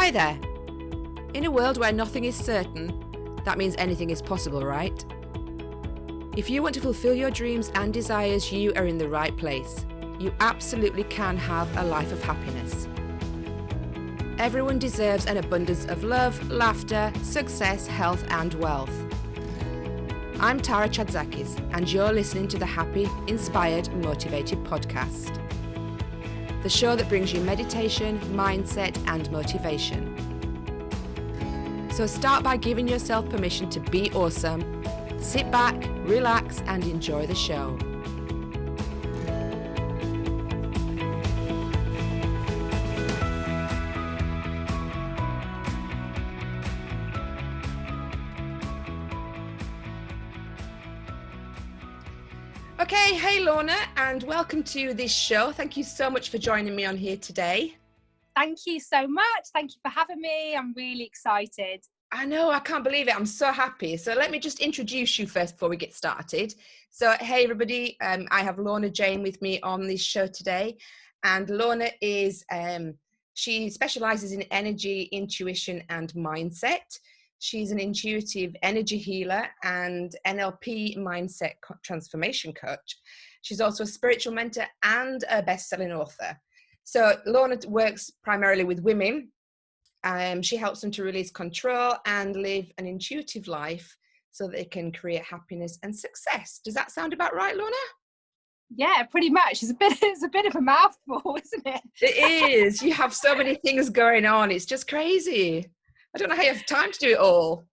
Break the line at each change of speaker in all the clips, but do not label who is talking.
Hi there. In a world where nothing is certain, that means anything is possible, right? If you want to fulfill your dreams and desires, you are in the right place. You absolutely can have a life of happiness. Everyone deserves an abundance of love, laughter, success, health, and wealth. I'm Tara Chadzakis, and you're listening to the Happy, Inspired, Motivated podcast. The show that brings you meditation, mindset, and motivation. So start by giving yourself permission to be awesome. Sit back, relax, and enjoy the show. Okay, hey Lorna, and welcome to this show. Thank you so much for joining me on here today.
Thank you so much. Thank you for having me. I'm really excited.
I know, I can't believe it. I'm so happy. So let me just introduce you first before we get started. So hey everybody, I have Lorna Jayne with me on this show today. And Lorna is, she specializes in energy, intuition, and mindset. She's an intuitive energy healer and NLP mindset transformation coach. She's also a spiritual mentor and a best-selling author. So Lorna works primarily with women. She helps them to release control and live an intuitive life so that they can create happiness and success. Does that sound about right, Lorna?
Yeah, pretty much. It's a bit of a mouthful, isn't it?
It is. You have so many things going on. It's just crazy. I don't know how you have time to do it all.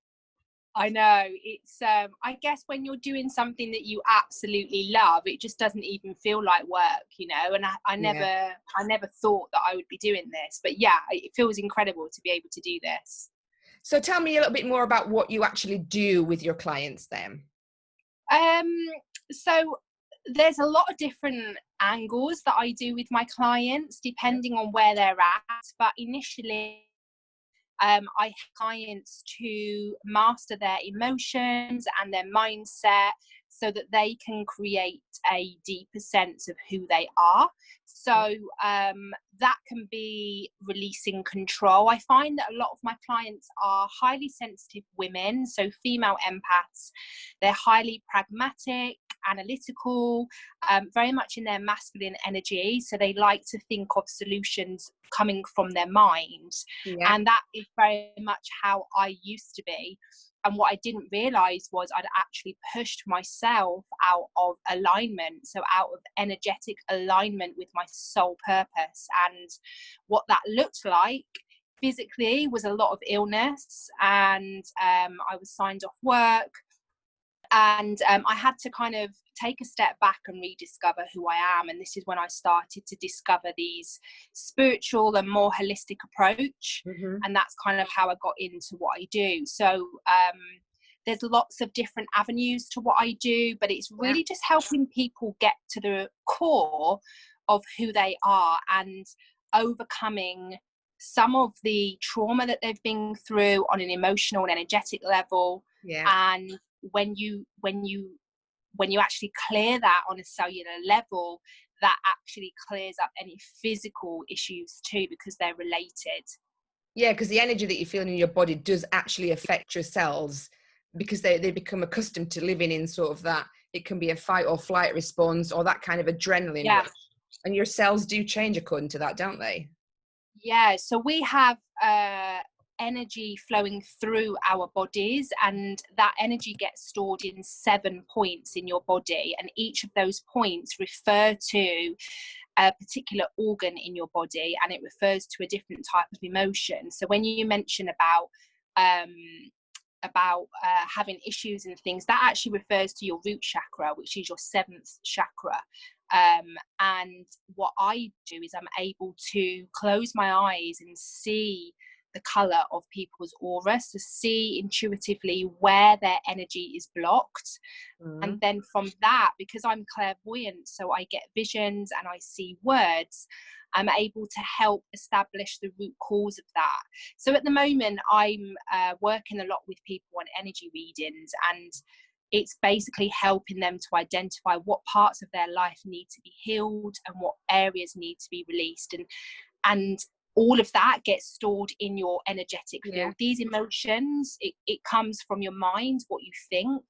I know. It's I guess when you're doing something that you absolutely love, it just doesn't even feel like work, you know. And I never thought that I would be doing this, but yeah, it feels incredible to be able to do this.
So tell me a little bit more about what you actually do with your clients then.
So there's a lot of different angles that I do with my clients depending on where they're at, but initially I help clients to master their emotions and their mindset so that they can create a deeper sense of who they are. So that can be releasing control. I find that a lot of my clients are highly sensitive women, so female empaths. They're highly pragmatic, analytical, very much in their masculine energy. So they like to think of solutions coming from their mind. Yeah. And that is very much how I used to be. And what I didn't realize was I'd actually pushed myself out of alignment, so out of energetic alignment with my soul purpose. And what that looked like physically was a lot of illness, and I was signed off work. And I had to kind of take a step back and rediscover who I am. And this is when I started to discover these spiritual and more holistic approach. Mm-hmm. And that's kind of how I got into what I do. So there's lots of different avenues to what I do, but it's really just helping people get to the core of who they are and overcoming some of the trauma that they've been through on an emotional and energetic level. Yeah. And when you actually clear that on a cellular level, that actually clears up any physical issues too, because they're related.
Yeah, because the energy that you're feeling in your body does actually affect your cells, because they become accustomed to living in sort of that, it can be a fight or flight response or that kind of adrenaline rush. And your cells do change according to that, don't they?
Yeah, so we have energy flowing through our bodies, and that energy gets stored in 7 points in your body, and each of those points refer to a particular organ in your body, and it refers to a different type of emotion. So when you mention about having issues and things, that actually refers to your root chakra, which is your 7th chakra. And what I do is I'm able to close my eyes and see the color of people's auras, to see intuitively where their energy is blocked. And then from that, because I'm clairvoyant, so I get visions and I see words, I'm able to help establish the root cause of that. So at the moment, I'm working a lot with people on energy readings, and it's basically helping them to identify what parts of their life need to be healed and what areas need to be released. And all of that gets stored in your energetic field.
Yeah.
These emotions, it comes from your mind, what you think,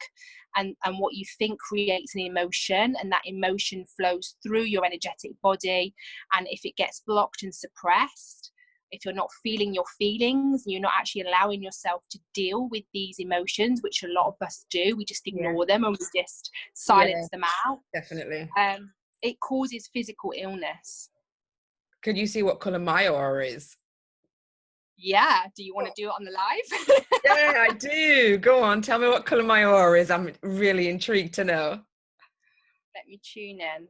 and what you think creates an emotion, and that emotion flows through your energetic body. And if it gets blocked and suppressed, if you're not feeling your feelings, you're not actually allowing yourself to deal with these emotions, which a lot of us do, we just ignore them and we just silence them out.
Definitely.
It causes physical illness.
Could you see what colour my aura is?
Yeah. Do you want to do it on the live?
Yeah, I do. Go on, tell me what colour my aura is. I'm really intrigued to know.
Let me tune in.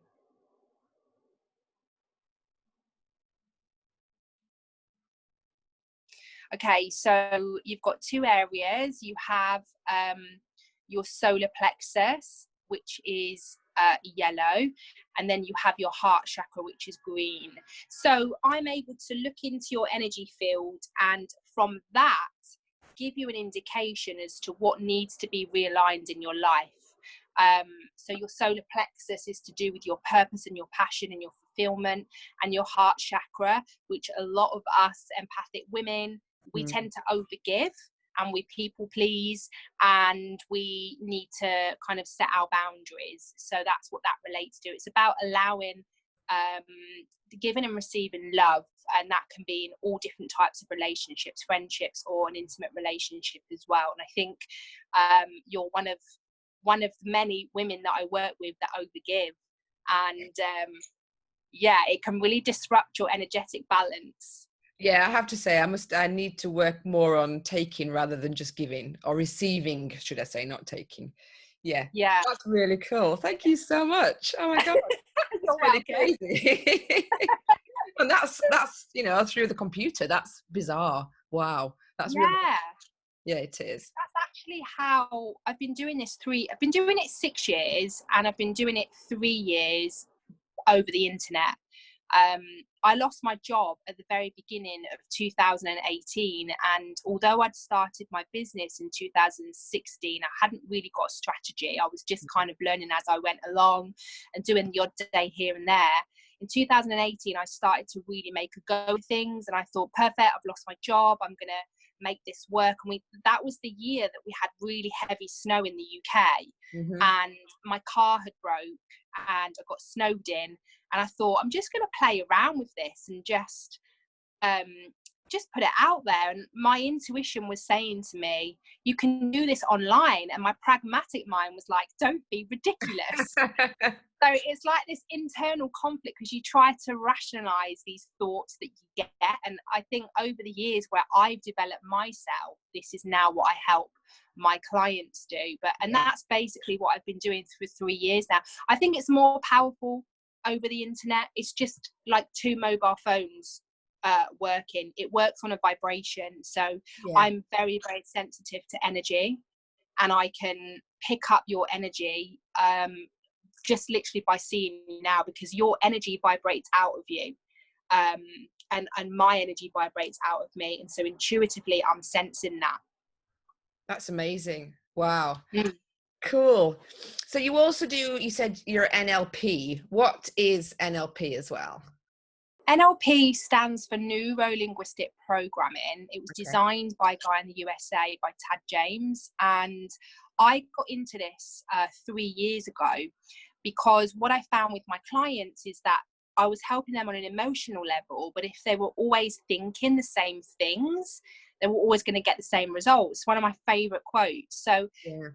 Okay, so you've got two areas. You have your solar plexus, which is yellow, and then you have your heart chakra, which is green. So I'm able to look into your energy field, and from that give you an indication as to what needs to be realigned in your life. So your solar plexus is to do with your purpose and your passion and your fulfillment, and your heart chakra, which a lot of us empathic women, we tend to overgive and we people please, and we need to kind of set our boundaries. So that's what that relates to. It's about allowing giving and receiving love, and that can be in all different types of relationships, friendships, or an intimate relationship as well. And I think you're one of the many women that I work with that overgive, and it can really disrupt your energetic balance.
Yeah, I have to say, I need to work more on taking rather than just giving, or receiving, should I say, not taking. Yeah. That's really cool. Thank you so much. Oh my God.
You're
really
welcome.
Crazy. And that's through the computer. That's bizarre. Wow. That's really, yeah, it is.
That's actually how I've been doing this. I've been doing it 6 years, and I've been doing it 3 years over the internet. I lost my job at the very beginning of 2018, and although I'd started my business in 2016, I hadn't really got a strategy. I was just kind of learning as I went along and doing the odd day here and there. In 2018, I started to really make a go of things, and I thought, perfect, I've lost my job, I'm going to make this work. And that was the year that we had really heavy snow in the UK, and my car had broke and I got snowed in, and I thought, I'm just going to play around with this and just put it out there. And my intuition was saying to me, you can do this online. And my pragmatic mind was like, don't be ridiculous. So it's like this internal conflict, because you try to rationalize these thoughts that you get. And I think over the years where I've developed myself, this is now what I help my clients do. And that's basically what I've been doing for 3 years now. I think it's more powerful over the internet. It's just like two mobile phones working. It works on a vibration. So I'm very, very sensitive to energy, and I can pick up your energy just literally by seeing you now, because your energy vibrates out of you, and my energy vibrates out of me, and so intuitively I'm sensing that.
That's amazing. Wow. Cool. So you also you said you're NLP. What is NLP as well?
NLP stands for Neuro-Linguistic Programming. It was designed by a guy in the USA, by Tad James. And I got into this 3 years ago, because what I found with my clients is that I was helping them on an emotional level, but if they were always thinking the same things, they were always going to get the same results. One of my favorite quotes. So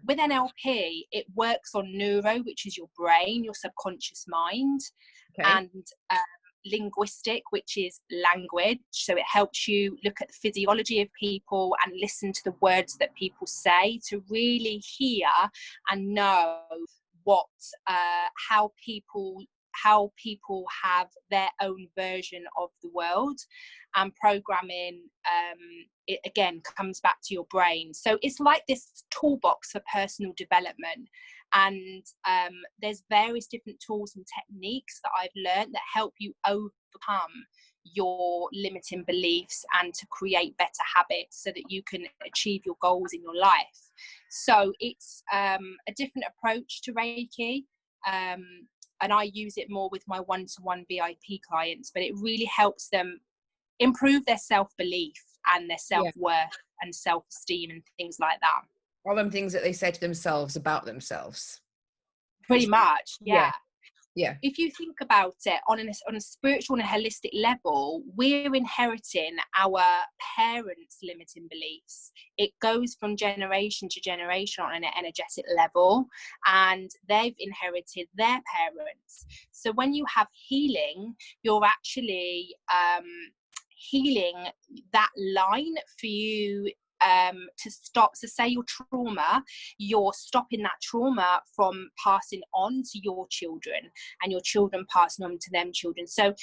with NLP, it works on neuro, which is your brain, your subconscious mind, and linguistic, which is language. So it helps you look at the physiology of people and listen to the words that people say, to really hear and know what how people have their own version of the world. And programming, it again comes back to your brain. So it's like this toolbox for personal development. And there's various different tools and techniques that I've learned that help you overcome your limiting beliefs and to create better habits so that you can achieve your goals in your life. So it's a different approach to Reiki, and I use it more with my one-to-one VIP clients, but it really helps them improve their self-belief and their self-worth and self-esteem and things like that.
All them things that they say to themselves about themselves.
Pretty much, yeah. If you think about it on a spiritual and a holistic level, we're inheriting our parents' limiting beliefs. It goes from generation to generation on an energetic level, and they've inherited their parents. So when you have healing, you're actually healing that line for you to stop. So say your trauma, you're stopping that trauma from passing on to your children, and your children passing on to them children. So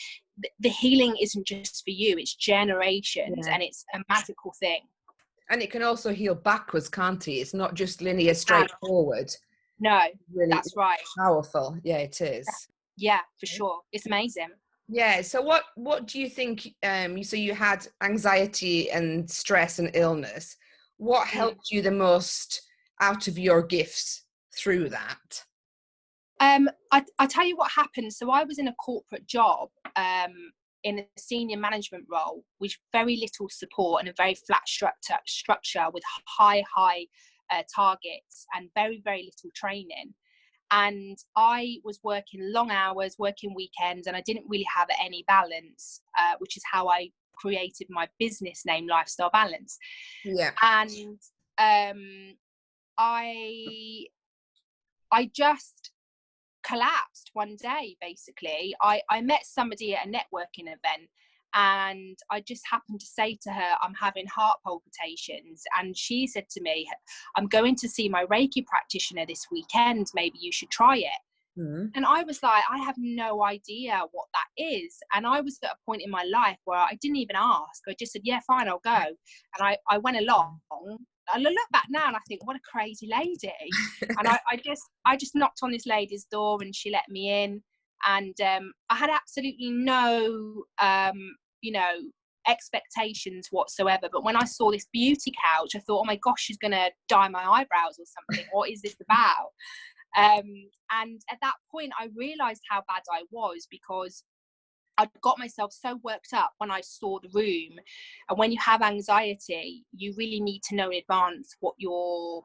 the healing isn't just for you, it's generations, and it's a magical thing.
And it can also heal backwards, can't it? It's not just linear, straightforward.
No,
really,
that's right.
Powerful. Yeah, it is.
Yeah, for sure. It's amazing.
Yeah. So what do you think, so you had anxiety and stress and illness. What helped you the most out of your gifts through that?
I tell you what happened. So I was in a corporate job, in a senior management role with very little support and a very flat structure with high targets and very, very little training. And I was working long hours, working weekends, and I didn't really have any balance, which is how I created my business name, Lifestyle Balance.
Yeah.
And I just collapsed one day. Basically, I met somebody at a networking event, and I just happened to say to her, I'm having heart palpitations, and she said to me, I'm going to see my Reiki practitioner this weekend, maybe you should try it. And I was like, I have no idea what that is. And I was at a point in my life where I didn't even ask. I just said, yeah, fine, I'll go. And I went along. I look back now and I think, what a crazy lady. And I just knocked on this lady's door, and she let me in. And I had absolutely no, expectations whatsoever. But when I saw this beauty couch, I thought, oh my gosh, she's going to dye my eyebrows or something. What is this about? And at that point, I realized how bad I was, because I got myself so worked up when I saw the room. And when you have anxiety, you really need to know in advance what you're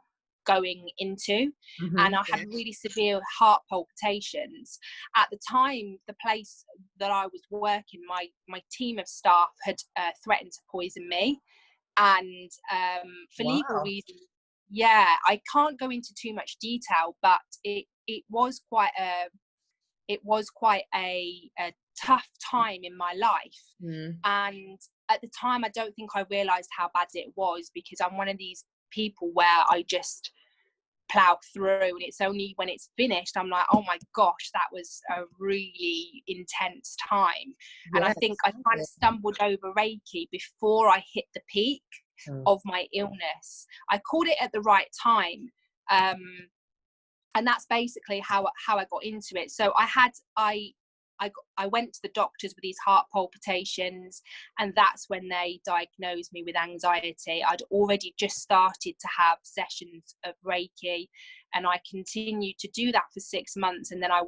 going into. And I had really severe heart palpitations. At the time, the place that I was working, my team of staff had threatened to poison me. And for legal reasons, I can't go into too much detail, but it was quite a tough time in my life. And at the time, I don't think I realized how bad it was, because I'm one of these people where I just plow through, and it's only when it's finished I'm like, oh my gosh, that was a really intense time. And I think I kind of stumbled over Reiki before I hit the peak of my illness. I caught it at the right time, and that's basically how I got into it. So I went to the doctors with these heart palpitations, and that's when they diagnosed me with anxiety. I'd already just started to have sessions of Reiki, and I continued to do that for 6 months. And then I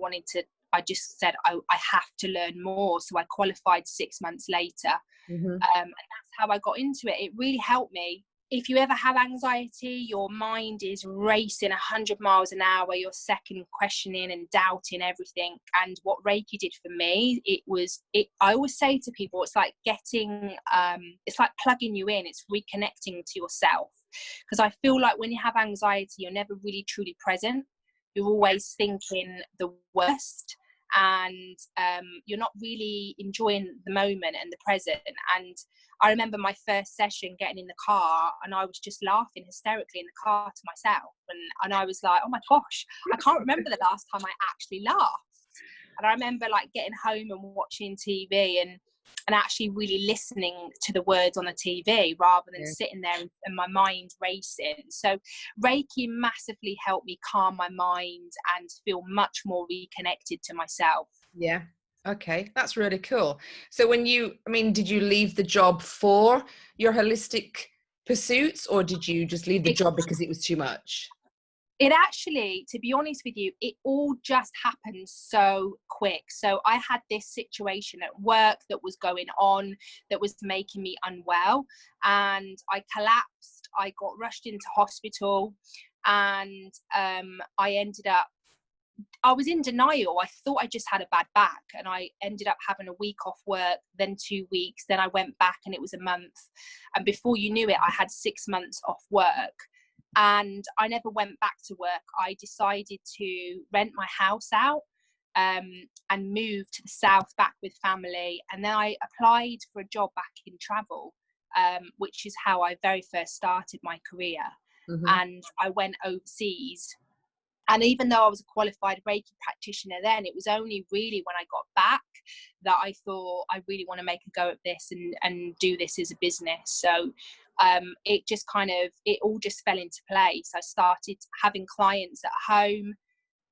just said, I have to learn more. So I qualified 6 months later. And that's how I got into it. It really helped me. If you ever have anxiety, your mind is racing 100 miles an hour, you're second questioning and doubting everything. And what Reiki did for me, I always say to people, it's like it's like plugging you in, it's reconnecting to yourself. Because I feel like when you have anxiety, you're never really truly present. You're always thinking the worst, and you're not really enjoying the moment and the present. And I remember my first session getting in the car, and I was just laughing hysterically in the car to myself, and I was like, oh my gosh, I can't remember the last time I actually laughed. And I remember like getting home and watching TV and actually really listening to the words on the TV rather than sitting there and my mind racing. So Reiki massively helped me calm my mind and feel much more reconnected to myself.
Yeah. Okay, that's really cool. So did you leave the job for your holistic pursuits, or did you just leave the job because it was too much?
It actually, to be honest with you, it all just happened so quick. So I had this situation at work that was going on that was making me unwell, and I collapsed. I got rushed into hospital, and I was in denial. I thought I just had a bad back, and I ended up having a week off work, then 2 weeks, then I went back and it was a month. And before you knew it, I had 6 months off work. And I never went back to work. I decided to rent my house out and move to the south back with family. And then I applied for a job back in travel, which is how I very first started my career.
Mm-hmm.
And I went overseas. And even though I was a qualified Reiki practitioner then, it was only really when I got back that I thought I really want to make a go at this and do this as a business. So it just it all just fell into place. I started having clients at home,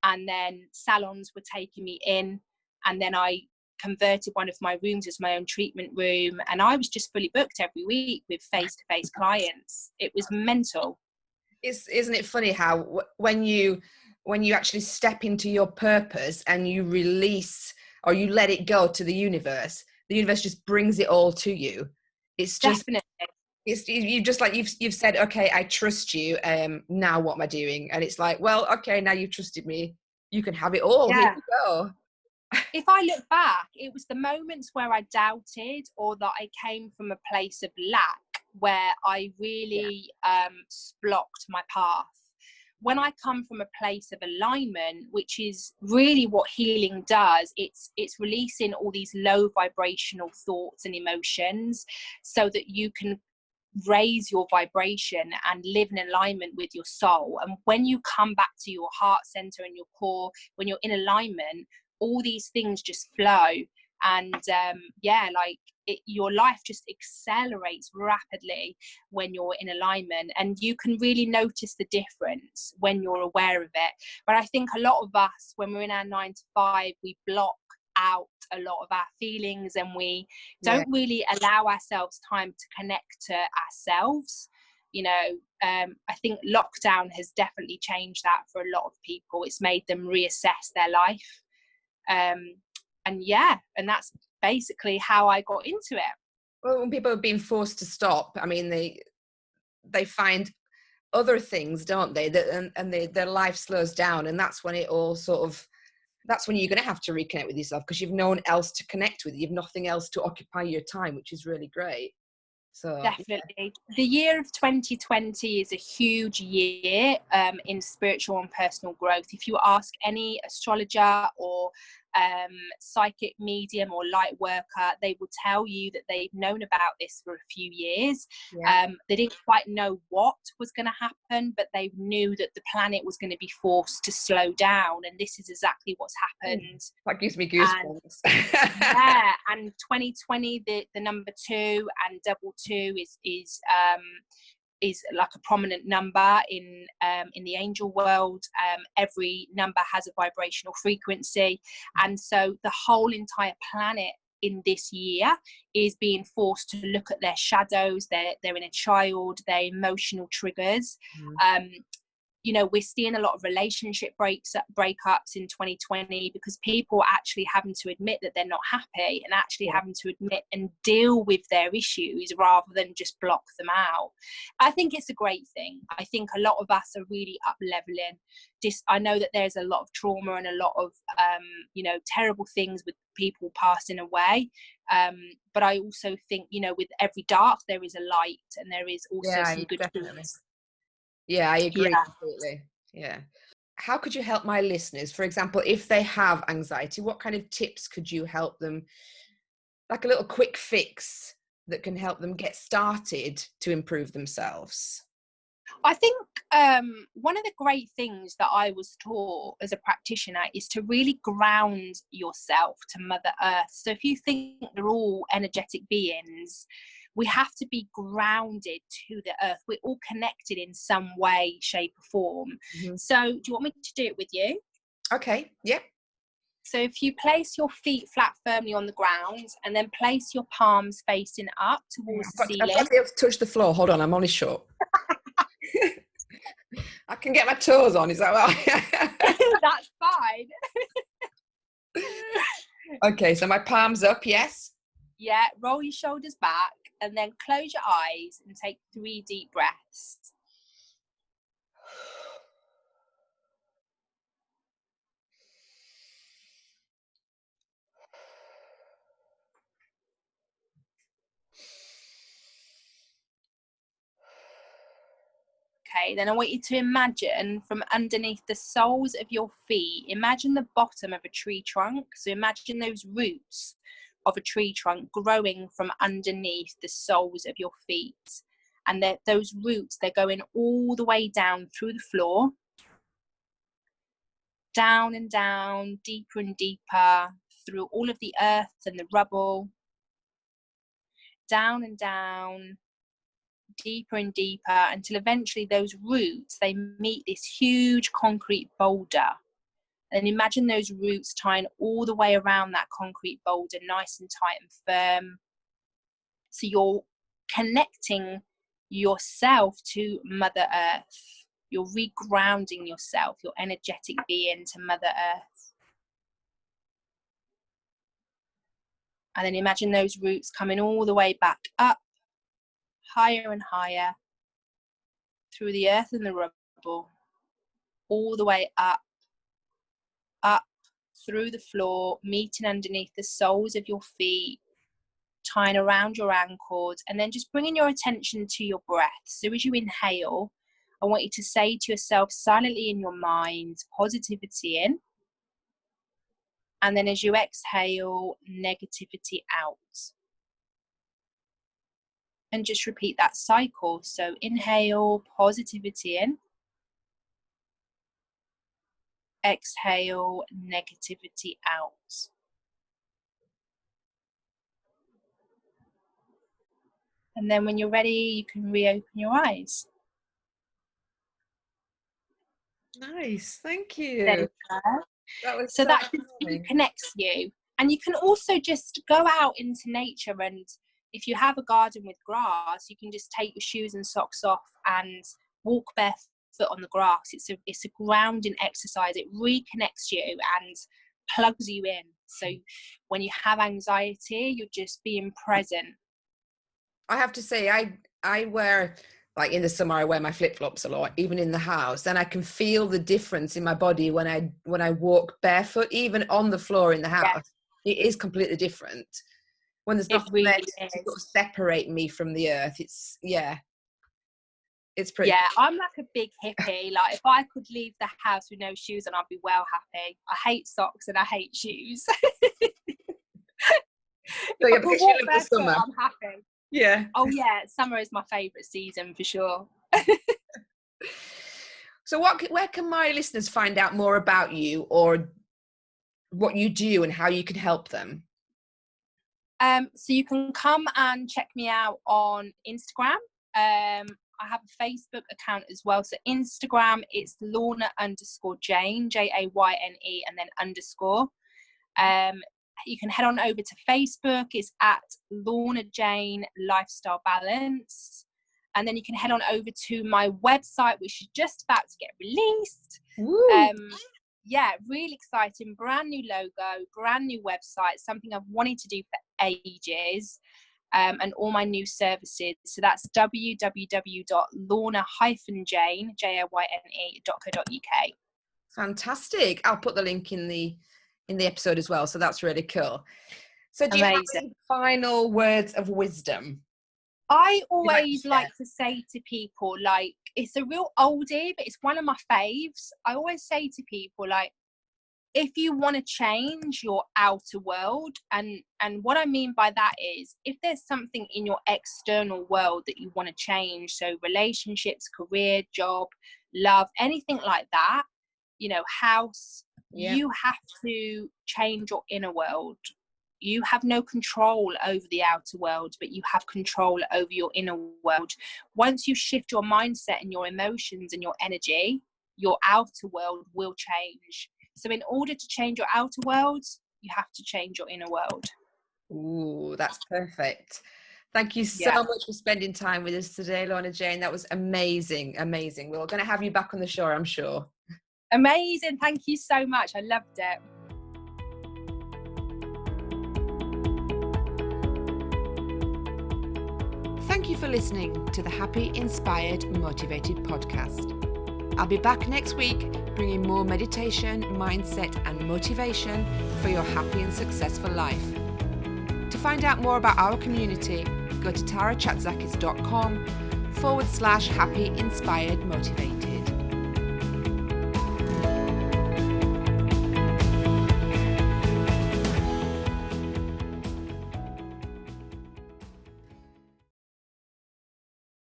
and then salons were taking me in, and then I converted one of my rooms as my own treatment room, and I was just fully booked every week with face-to-face clients. It was mental.
Isn't it funny how when you actually step into your purpose and you release or you let it go to the universe just brings it all to you. It's just
Definitely.
You just like you've said, okay, I trust you. Now what am I doing? And it's like, well, okay, now you've trusted me. You can have it all.
Yeah.
Here you go.
If I look back, it was the moments where I doubted, or that I came from a place of lack, where I really blocked my path. When I come from a place of alignment, which is really what healing does, it's releasing all these low vibrational thoughts and emotions so that you can raise your vibration and live in alignment with your soul. And when you come back to your heart center and your core, when you're in alignment, all these things just flow. And your life just accelerates rapidly when you're in alignment, and you can really notice the difference when you're aware of it. But I think a lot of us, when we're in our 9 to 5, we block out a lot of our feelings, and we don't really allow ourselves time to connect to ourselves. I think lockdown has definitely changed that for a lot of people. It's made them reassess their life. And that's basically how I got into it.
Well, when people have been forced to stop, I mean, they find other things, don't they? Their life slows down, and that's when that's when you're going to have to reconnect with yourself, because you've no one else to connect with. You've nothing else to occupy your time, which is really great. So
Definitely. The year of 2020 is a huge year in spiritual and personal growth. If you ask any astrologer or psychic medium or light worker, they will tell you that they've known about this for a few years. They didn't quite know what was going to happen, but they knew that the planet was going to be forced to slow down, and this is exactly what's happened.
That gives me goosebumps.
And 2020, the number 2 and double 2 is like a prominent number in the angel world. Every number has a vibrational frequency, and so the whole entire planet in this year is being forced to look at their shadows, their inner child, their emotional triggers. We're seeing a lot of relationship breakups in 2020 because people are actually having to admit that they're not happy, and actually having to admit and deal with their issues rather than just block them out. I think it's a great thing. I think a lot of us are really up leveling. I know that there's a lot of trauma and a lot of terrible things with people passing away, but I also think with every dark there is a light, and there is also some good things.
Yeah, I agree completely. Yeah. How could you help my listeners? For example, if they have anxiety, what kind of tips could you help them, like a little quick fix that can help them get started to improve themselves?
I think one of the great things that I was taught as a practitioner is to really ground yourself to Mother Earth. So if you think we're all energetic beings, we have to be grounded to the earth. We're all connected in some way, shape or form. So do you want me to do it with you?
Okay, yeah.
So if you place your feet flat firmly on the ground, and then place your palms facing up towards the ceiling.
I've got to be able to touch the floor. Hold on, I'm only short. I can get my toes on, is that right?
That's fine.
Okay, so my palms up, yes.
Yeah, roll your shoulders back and then close your eyes and take 3 deep breaths. Okay, then I want you to imagine from underneath the soles of your feet, imagine the bottom of a tree trunk. So imagine those roots of a tree trunk growing from underneath the soles of your feet. And those roots, they're going all the way down through the floor, down and down, deeper and deeper, through all of the earth and the rubble, down and down, deeper and deeper, until eventually those roots, they meet this huge concrete boulder. And imagine those roots tying all the way around that concrete boulder, nice and tight and firm. So you're connecting yourself to Mother Earth. You're regrounding yourself, your energetic being, to Mother Earth. And then imagine those roots coming all the way back up, higher and higher, through the earth and the rubble, all the way up, through the floor, meeting underneath the soles of your feet, tying around your ankles, and then just bringing your attention to your breath. So as you inhale, I want you to say to yourself silently in your mind, positivity in. And then as you exhale, negativity out. And just repeat that cycle. So inhale, positivity in. Exhale, negativity out. And then when you're ready, you can reopen your eyes.
Nice, thank you.
There you go.
That was
So that just
calming.
connects you. And you can also just go out into nature, and if you have a garden with grass, you can just take your shoes and socks off and walk barefoot on the grass. It's a grounding exercise. It reconnects you and plugs you in. So when you have anxiety, you're just being present.
I have to say, I wear, like in the summer, I wear my flip-flops a lot, even in the house, and I can feel the difference in my body when I walk barefoot, even on the floor in the house. Yeah. It is completely different. When there's nothing
really
there to sort of separate me from the earth, it's pretty.
Yeah, I'm like a big hippie. Like if I could leave the house with no shoes on, I'd be well happy. I hate socks and I hate shoes.
So yeah, because you love the summer.
I'm happy.
Yeah.
Oh yeah, summer is my favourite season for sure.
So where can my listeners find out more about you, or what you do and how you can help them?
So you can come and check me out on Instagram. I have a Facebook account as well. So Instagram, it's Lorna_Jayne, Jayne, and then underscore. You can head on over to Facebook. It's at Lorna Jayne Lifestyle Balance. And then you can head on over to my website, which is just about to get released. Yeah, really exciting. Brand new logo, brand new website, something I've wanted to do for ages. And all my new services. So that's www.lorna-jayne.co.uk.
Fantastic. I'll put the link in the episode as well. So that's really cool. So do you have any final words of wisdom?
I always like to say to people, like, it's a real oldie, but it's one of my faves. I always say to people, like, if you want to change your outer world, and what I mean by that is, if there's something in your external world that you want to change, so relationships, career, job, love, anything like that, house, you have to change your inner world. You have no control over the outer world, but you have control over your inner world. Once you shift your mindset and your emotions and your energy, your outer world will change. So in order to change your outer world, you have to change your inner world.
Ooh, that's perfect. Thank you so much for spending time with us today, Lorna Jayne. That was amazing. We're going to have you back on the show, I'm sure.
Amazing. Thank you so much. I loved it.
Thank you for listening to the Happy, Inspired, Motivated podcast. I'll be back next week bringing more meditation, mindset, and motivation for your happy and successful life. To find out more about our community, go to tarachatzakis.com/happy, inspired, motivated.